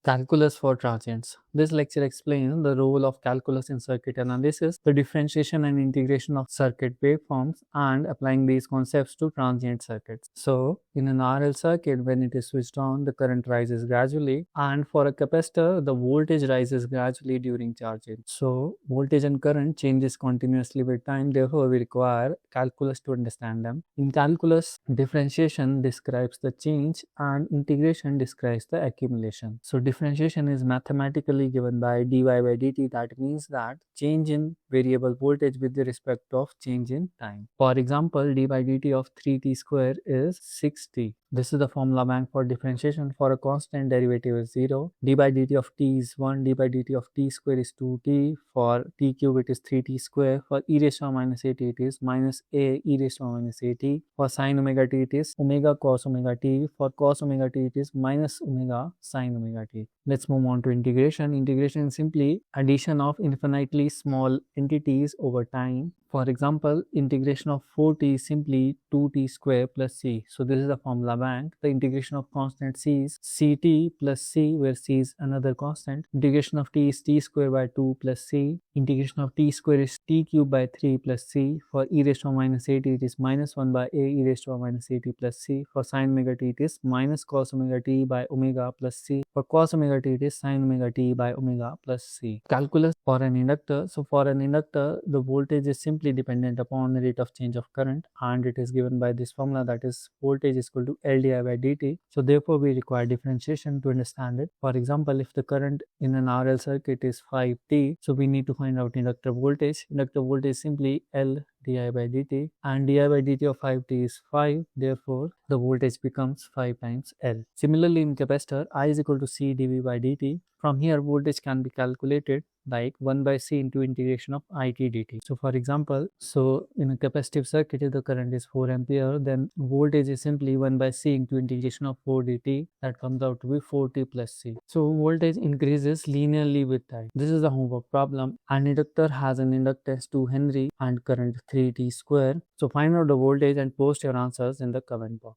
Calculus for transients. This lecture explains the role of calculus in circuit analysis, the differentiation and integration of circuit waveforms, and applying these concepts to transient circuits. So, in an RL circuit, when it is switched on, the current rises gradually, and for a capacitor, the voltage rises gradually during charging. So, voltage and current changes continuously with time, therefore, we require calculus to understand them. In calculus, differentiation describes the change and integration describes the accumulation. So, differentiation is mathematically given by dy by dt. That means that change in variable voltage with respect of change in time. For example, d by dt of 3t square is 6t. This is the formula bank for differentiation. For a constant, derivative is 0. d by dt of t is 1. d by dt of t square is 2t. For t cube, it is 3t square. For e raised to minus at, it is minus a e raised to minus at. For sin omega t, it is omega cos omega t. For cos omega t, it is minus omega sin omega t. Let's move on to integration. Integration is simply addition of infinitely small entities over time. For example, integration of 4t is simply 2t square plus c. So this is the formula bank. The integration of constant c is ct plus c, where c is another constant. Integration of t is t square by 2 plus c. Integration of t square is t cube by 3 plus c. For e raised to minus at, it is minus 1 by a e raised to minus at plus c. For sin omega t, it is minus cos omega t by omega plus c. For cos omega t, it is sin omega t by omega plus c. Calculus for an inductor. So for an inductor, the voltage is simply dependent upon the rate of change of current, and it is given by this formula, that is voltage is equal to L di by dt. So therefore we require differentiation to understand it. For example, if the current in an RL circuit is 5t, so we need to find out inductor voltage. Inductor voltage is simply L di by dt, and di by dt of 5t is 5, therefore the voltage becomes 5 times L. Similarly, in capacitor, I is equal to C dV by dt. From here, voltage can be calculated like 1 by c into integration of it dt. So for example, in a capacitive circuit, if the current is 4 ampere, then voltage is simply 1 by c into integration of 4 dt. That comes out to be 4t plus c. So voltage increases linearly with time. This is the homework problem. An inductor has an inductance 2 Henry and current 3t square. So find out the voltage and post your answers in the comment box.